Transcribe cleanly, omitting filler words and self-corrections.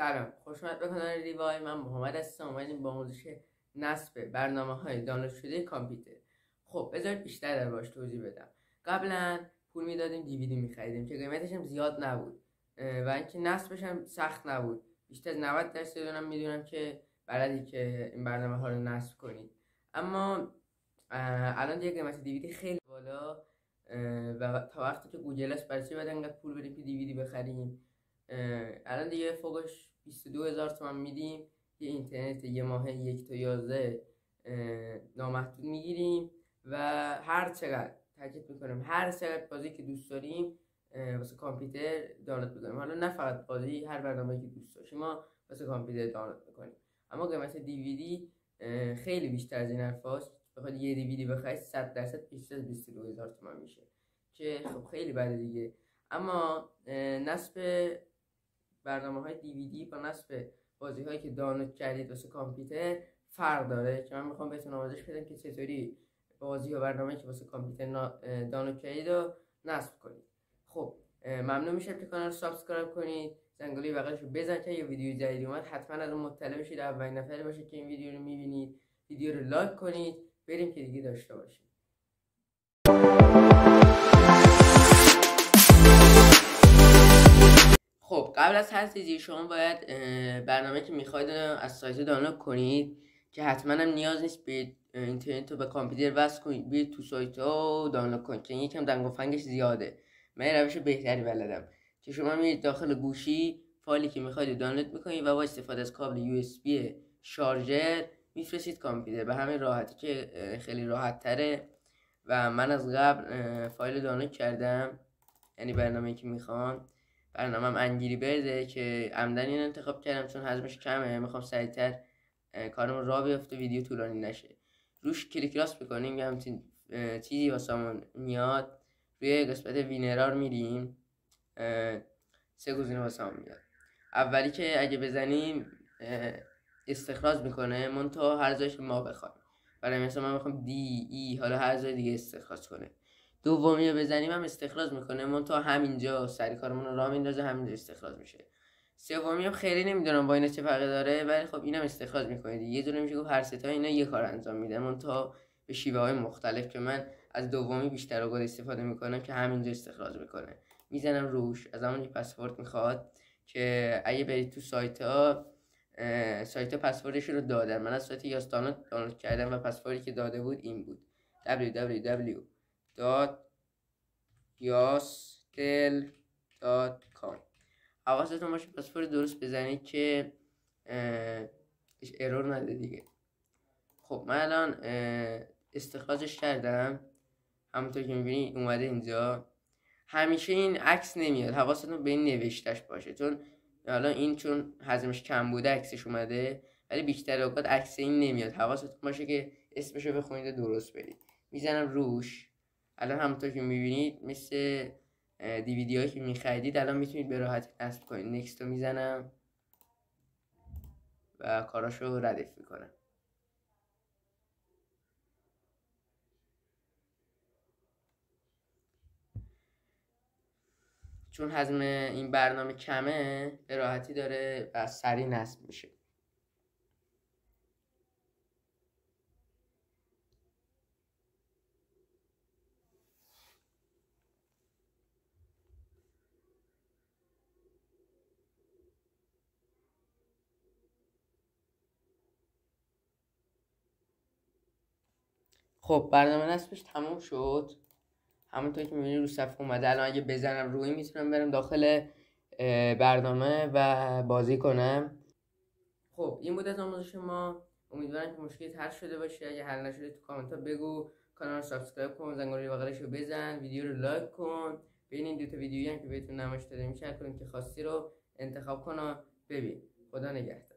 سلام، خوش اومد به کانال ریوای. من محمد هستم. اومدیم با آموزش نصب برنامه‌های دانلود شده کامپیوتر. خب بذارید بیشتر دربارش توضیح بدم. قبلا پول میدادیم دیویدی می‌خریدیم که قیمتش هم زیاد نبود و اینکه نصبش هم سخت نبود. بیشتر از 90% اونم میدونم که بلدی که این برنامه‌ها رو نصب کنید. اما الان دیگه قیمت دیویدی خیلی بالا و تا وقتی که گوگل است برای چی باید انقدر پول بدیم که دیویدی بخریم؟ الان دیگه فوقش 22,000 تومان میدیم. یه اینترنت یه ماه 1 تا 11 نامحدود میگیریم و هر چقدر تاکید میکنم هر چقدر بازی که دوست داریم واسه کامپیوتر دانلود میکنیم. حالا نه فقط بازی، هر برنامه‌ای که دوست داشتیم ما واسه کامپیوتر دانلود میکنیم. اما قیمت دیویدی خیلی بیشتر از این حرفاست. بخواد یه دیویدی بخرید 100% بیشتر از 22,000 تومان میشه که خب خیلی بده دیگه. اما نصب برنامه‌های دیویدی با نصب بازی‌هایی که دانلود کردید واسه کامپیوتر فرق داره که من میخوام بهتون آموزش بدم که چطوری بازی و برنامه‌ای که واسه کامپیوتر دانلود کردید رو نصب کنید. خب ممنون میشم که کانال رو سابسکرایب کنید، زنگوله بغلش رو بزنید که یه ویدیو جدید اومد حتما از اون مطلع بشید، اولین نفری باشه که این ویدیو رو میبینید. ویدیو رو لایک کنید. بریم که دیگه داشته باشیم. خب قبل از هر چیزی شما باید برنامه که میخواید از سایت دانلود کنید که حتما هم نیاز نیست به اینترنت رو به کامپیوتر وصل کنید، بیاید تو سایت ها دانلود کنید که یکم دنگ و فنگش زیاده. من روش بهتری بلدم که شما میرید داخل گوشی فایلی که میخواید دانلود میکنید و با استفاده از کابل USB شارژر میفرستید کامپیوتر. به همین راحتی که خیلی راحت تره و من از قبل فایل دانلود کردم، یعنی برنامه‌ای که میخوام. برنامه‌ام انگری برده که عمدن این انتخاب کردم چون حجمش کمه، میخوام سریعتر کارم راه بیفته، ویدیو طولانی نشه. روش کلیک راست بکنیم یه همچین چیزی واسمون میاد. روی قسمت وینرار میریم، 3 گزینه واسمون میاد. اولی که اگه بزنیم استخراج میکنه منتها هر جایش ما بخوایم. برای مثلا من میخوام دی ای حالا هر جای دیگه استخراج کنه. دومی رو بزنیم هم استخراج میکنه منتها همینجا سری کارمون رو راه میندازه، همینجا استخراج میشه. سومی هم خیلی نمیدونم با اینا چه فرقی داره ولی خب اینم استخراج میکنه دیگه. یه جوری میشه گفت هر سه تا اینا یه کار انجام میده منتها به شیوه های مختلف که من از دومی بیشتر اوقات استفاده میکنم که همینجا استخراج میکنه. میزنم روش، از همون پسورد میخواد که اگه برید تو سایت ها پسوردش رو دادن. من از سایت یاستانو دانلود کردم و پسوردی که داده بود این بود: www.yastel.com. حواستون باشه پسورد درست بزنید که ارور نده دیگه. خب من الان استخراجش کردم، همونطور که میبینید اومده اینجا. همیشه این عکس نمیاد، حواستون به این نوشتهش باشه چون حالا این چون حجمش کم بوده عکسش اومده ولی بیشتر اوقات عکس این نمیاد. حواستون باشه که اسمشو بخونید درست برید. میزنم روش. الان همونطور که میبینید مثل دیویدی هایی که میخریدید الان میتونید به راحتی نصب کنید. نکست رو میزنم و کاراشو ردیف میکنم. چون حجم این برنامه کمه به راحتی داره و سریع نصب میشه. خب برنامه نصبش تموم شد. همونطور که میبینید رو صفحه اومده. الان اگه بزنم روی میتونم برم داخل برنامه و بازی کنم. خب این بود از آموزش ما. امیدوارم که مشکلی حل شده باشه. اگه حل نشده تو کامنت ها بگو. کانال رو سابسکرایب کن، زنگوله بغلش رو بزن، ویدیو رو لایک کن. بین این 2 تا ویدیویی هم که بهتون نمایش داده میشه هر کدوم که خواستی رو انتخاب کن و ببین. خدا نگهدار.